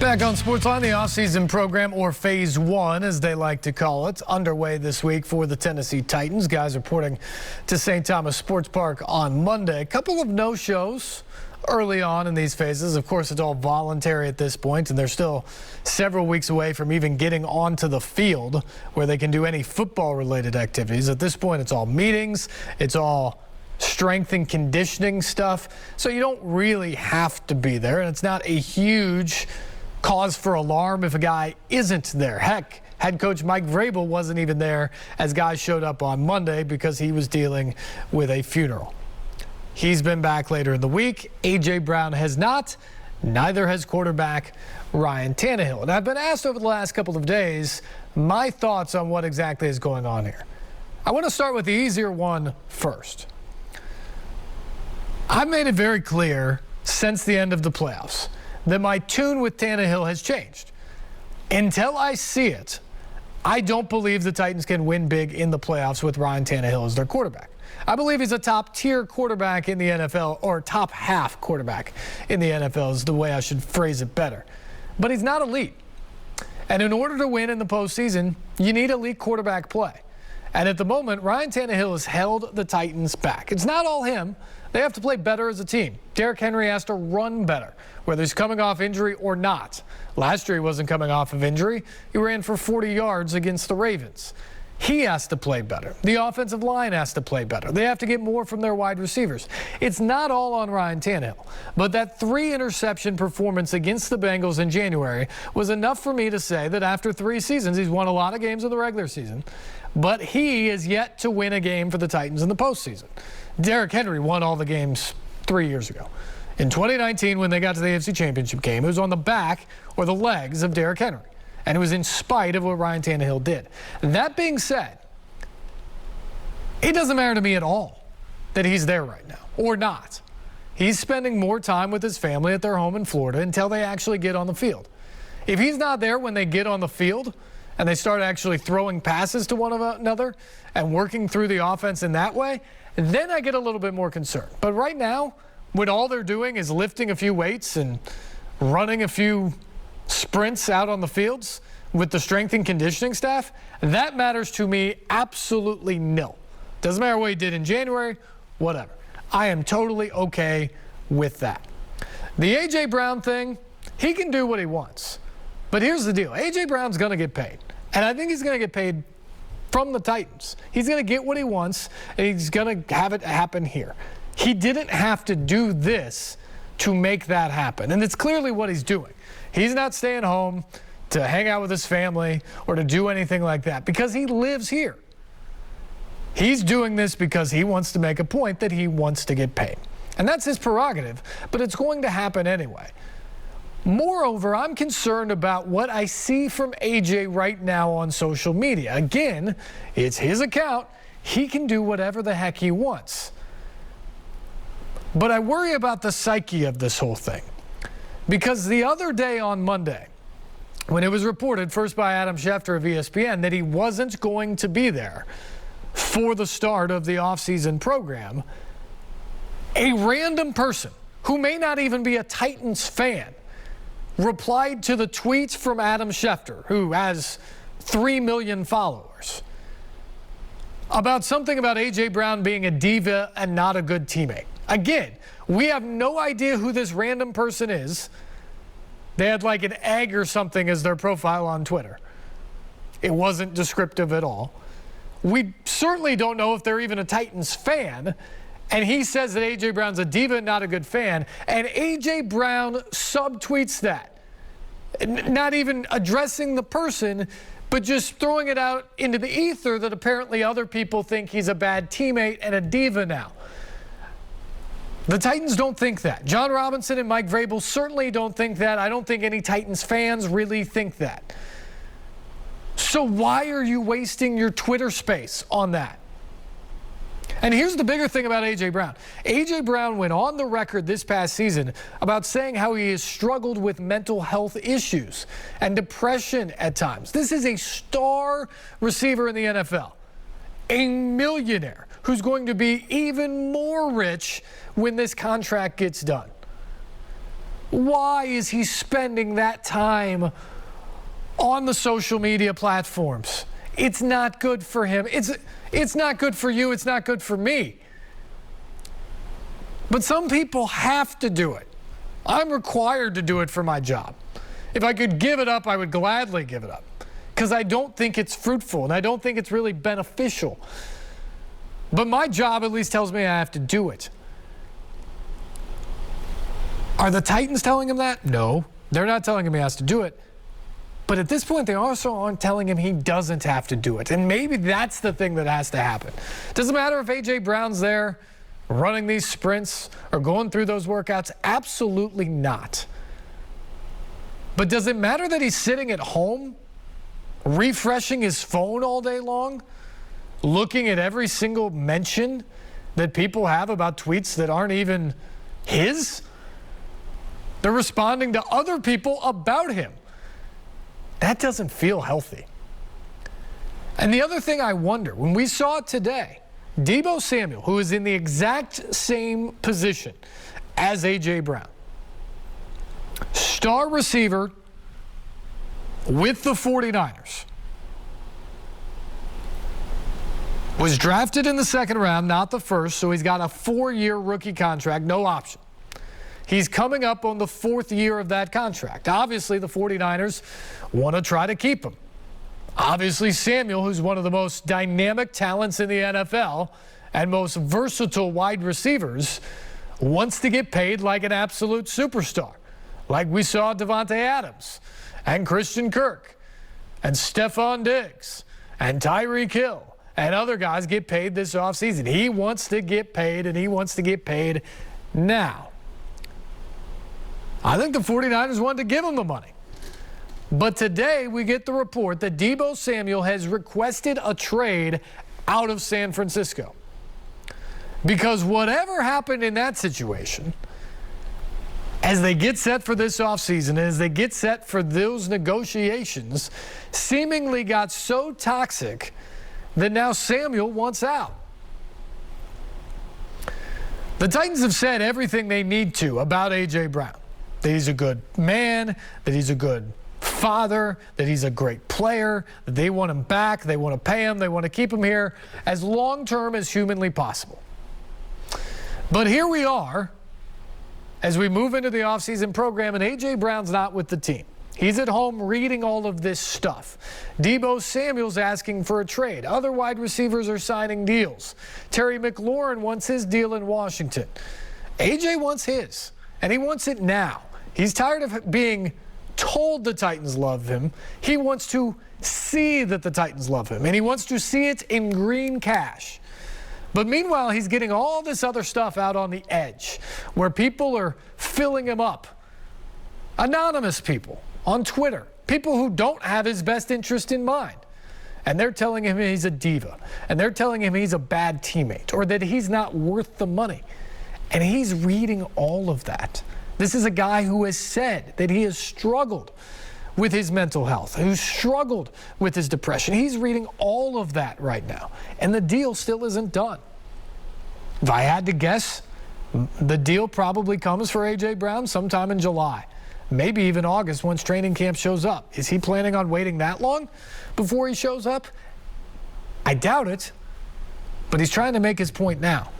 Back on SportsLine, the offseason program, or Phase 1, as they like to call it, underway this week for the Tennessee Titans. Guys reporting to St. Thomas Sports Park on Monday. A couple of no-shows early on in these phases. Of course, it's all voluntary at this point, and they're still several weeks away from even getting onto the field where they can do any football-related activities. At this point, it's all meetings. It's all strength and conditioning stuff. So you don't really have to be there, and it's not a huge cause for alarm if a guy isn't there. Heck, head coach Mike Vrabel wasn't even there as guys showed up on Monday because he was dealing with a funeral. He's been back later in the week. A.J. Brown has not. Neither has quarterback Ryan Tannehill. And I've been asked over the last couple of days my thoughts on what exactly is going on here. I want to start with the easier one first. I've made it very clear since the end of the playoffs that my tune with Tannehill has changed. Until I see it, I don't believe the Titans can win big in the playoffs with Ryan Tannehill as their quarterback. I believe he's a top-tier quarterback in the NFL, or top-half quarterback in the NFL is the way I should phrase it better. But he's not elite. And in order to win in the postseason, you need elite quarterback play. And at the moment, Ryan Tannehill has held the Titans back. It's not all him. They have to play better as a team. Derrick Henry has to run better, whether he's coming off injury or not. Last year he wasn't coming off of injury. He ran for 40 yards against the Ravens. He has to play better. The offensive line has to play better. They have to get more from their wide receivers. It's not all on Ryan Tannehill, but that 3-interception performance against the Bengals in January was enough for me to say that after 3 seasons, he's won a lot of games in the regular season, but he is yet to win a game for the Titans in the postseason. Derrick Henry won all the games 3 years ago. In 2019, when they got to the AFC Championship game, it was on the back or the legs of Derrick Henry. And it was in spite of what Ryan Tannehill did. That being said, it doesn't matter to me at all that he's there right now, or not. He's spending more time with his family at their home in Florida until they actually get on the field. If he's not there when they get on the field and they start actually throwing passes to one another and working through the offense in that way, then I get a little bit more concerned. But right now, when all they're doing is lifting a few weights and running a few sprints out on the fields with the strength and conditioning staff, that matters to me absolutely nil. Doesn't matter what he did in January, whatever. I am totally okay with that. The A.J. Brown thing, he can do what he wants. But here's the deal. A.J. Brown's going to get paid. And I think he's going to get paid from the Titans. He's going to get what he wants, and he's going to have it happen here. He didn't have to do this to make that happen. And it's clearly what he's doing. He's not staying home to hang out with his family or to do anything like that because he lives here. He's doing this because he wants to make a point that he wants to get paid. And that's his prerogative, but it's going to happen anyway. Moreover, I'm concerned about what I see from AJ right now on social media. Again, it's his account. He can do whatever the heck he wants. But I worry about the psyche of this whole thing. Because the other day on Monday, when it was reported first by Adam Schefter of ESPN that he wasn't going to be there for the start of the offseason program, a random person who may not even be a Titans fan replied to the tweets from Adam Schefter, who has 3 million followers, about something about A.J. Brown being a diva and not a good teammate. Again, we have no idea who this random person is. They had like an egg or something as their profile on Twitter. It wasn't descriptive at all. We certainly don't know if they're even a Titans fan. And he says that A.J. Brown's a diva, not a good fan. And A.J. Brown subtweets that. Not even addressing the person, but just throwing it out into the ether that apparently other people think he's a bad teammate and a diva now. The Titans don't think that. John Robinson and Mike Vrabel certainly don't think that. I don't think any Titans fans really think that. So why are you wasting your Twitter space on that? And here's the bigger thing about A.J. Brown. A.J. Brown went on the record this past season about saying how he has struggled with mental health issues and depression at times. This is a star receiver in the NFL, a millionaire who's going to be even more rich when this contract gets done. Why is he spending that time on the social media platforms? It's not good for him. It's not good for you. It's not good for me. But some people have to do it. I'm required to do it for my job. If I could give it up, I would gladly give it up, because I don't think it's fruitful and I don't think it's really beneficial. But my job at least tells me I have to do it. Are the Titans telling him that? No, they're not telling him he has to do it. But at this point, they also aren't telling him he doesn't have to do it. And maybe that's the thing that has to happen. Doesn't matter if A.J. Brown's there running these sprints or going through those workouts. Absolutely not. But does it matter that he's sitting at home, refreshing his phone all day long, looking at every single mention that people have about tweets that aren't even his? They're responding to other people about him. That doesn't feel healthy. And the other thing I wonder, when we saw it today, Deebo Samuel, who is in the exact same position as A.J. Brown, star receiver with the 49ers, was drafted in the second round, not the first, so he's got a 4-year rookie contract, no option. He's coming up on the 4th year of that contract. Obviously, the 49ers want to try to keep him. Obviously, Samuel, who's one of the most dynamic talents in the NFL and most versatile wide receivers, wants to get paid like an absolute superstar, like we saw Devontae Adams and Christian Kirk and Stephon Diggs and Tyreek Hill and other guys get paid this offseason. He wants to get paid, and he wants to get paid now. I think the 49ers wanted to give him the money. But today we get the report that Deebo Samuel has requested a trade out of San Francisco. Because whatever happened in that situation, as they get set for this offseason, as they get set for those negotiations, seemingly got so toxic that now Samuel wants out. The Titans have said everything they need to about A.J. Brown. That he's a good man, that he's a good father, that he's a great player, that they want him back, they want to pay him, they want to keep him here as long-term as humanly possible. But here we are as we move into the offseason program, and A.J. Brown's not with the team. He's at home reading all of this stuff. Deebo Samuel's asking for a trade. Other wide receivers are signing deals. Terry McLaurin wants his deal in Washington. A.J. wants his, and he wants it now. He's tired of being told the Titans love him. He wants to see that the Titans love him, and he wants to see it in green cash. But meanwhile, he's getting all this other stuff out on the edge where people are filling him up. Anonymous people on Twitter, people who don't have his best interest in mind. And they're telling him he's a diva. And they're telling him he's a bad teammate or that he's not worth the money. And he's reading all of that. This is a guy who has said that he has struggled with his mental health, who's struggled with his depression. He's reading all of that right now. And the deal still isn't done. If I had to guess, the deal probably comes for A.J. Brown sometime in July. Maybe even August once training camp shows up. Is he planning on waiting that long before he shows up? I doubt it, but he's trying to make his point now.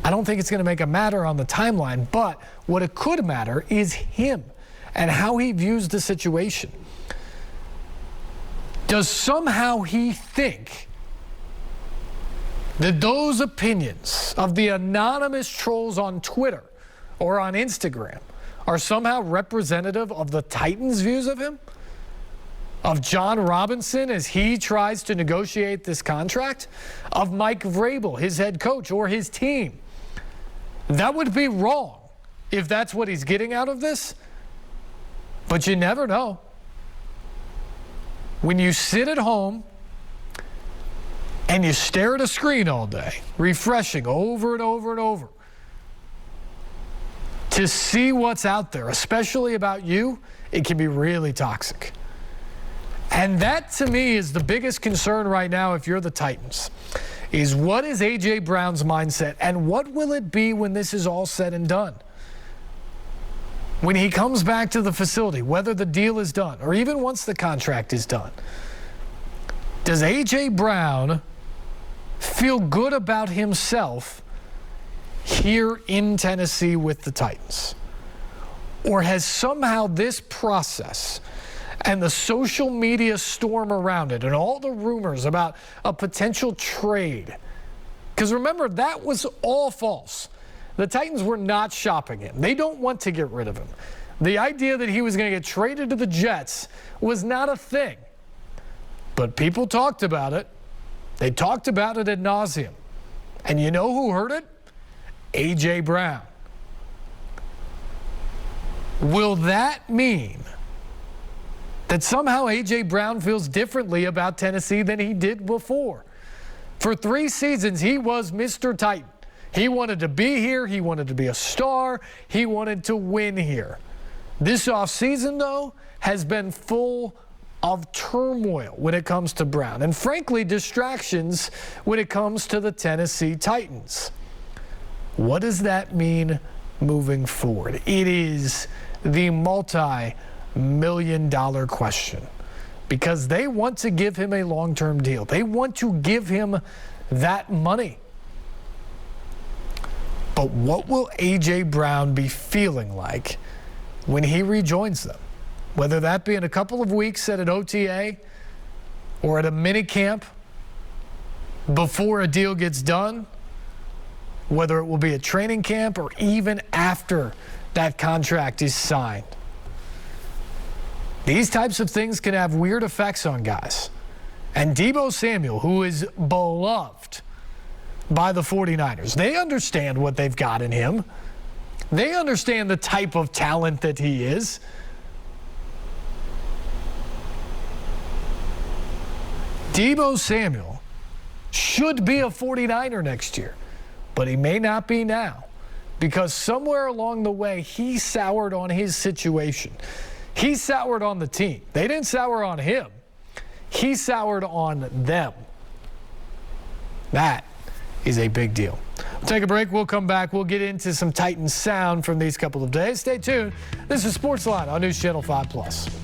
I don't think it's going to make a matter on the timeline, but what it could matter is him and how he views the situation. Does somehow he think that those opinions of the anonymous trolls on Twitter or on Instagram are somehow representative of the Titans' views of him? Of John Robinson as he tries to negotiate this contract? Of Mike Vrabel, his head coach, or his team? That would be wrong if that's what he's getting out of this. But you never know. When you sit at home and you stare at a screen all day, refreshing over and over and over, to see what's out there, especially about you, it can be really toxic. And that, to me, is the biggest concern right now if you're the Titans, is what is A.J. Brown's mindset and what will it be when this is all said and done? when he comes back to the facility, whether the deal is done or even once the contract is done, does A.J. Brown feel good about himself here in Tennessee with the Titans? Or has somehow this process and the social media storm around it and all the rumors about a potential trade, because remember, that was all false. The Titans were not shopping him. They don't want to get rid of him. The idea that he was going to get traded to the Jets was not a thing. But people talked about it. They talked about it ad nauseum. And you know who heard it? A.J. Brown. Will that mean that somehow A.J. Brown feels differently about Tennessee than he did before? For 3 seasons, he was Mr. Titan. He wanted to be here. He wanted to be a star. He wanted to win here. This offseason, though, has been full of turmoil when it comes to Brown, and frankly, distractions when it comes to the Tennessee Titans. What does that mean forward? It is the multi-million-dollar question, because they want to give him a long-term deal. They want to give him that money. But what will A.J. Brown be feeling like when he rejoins them? Whether that be in a couple of weeks at an OTA or at a mini camp before a deal gets done, whether it will be a training camp or even after that contract is signed. These types of things can have weird effects on guys. And Deebo Samuel, who is beloved by the 49ers, they understand what they've got in him. They understand the type of talent that he is. Deebo Samuel should be a 49er next year, but he may not be now, because somewhere along the way he soured on his situation. He soured on the team. They didn't sour on him. He soured on them. That is a big deal. We'll take a break. We'll come back. We'll get into some Titans sound from these couple of days. Stay tuned. This is SportsLine on News Channel 5+.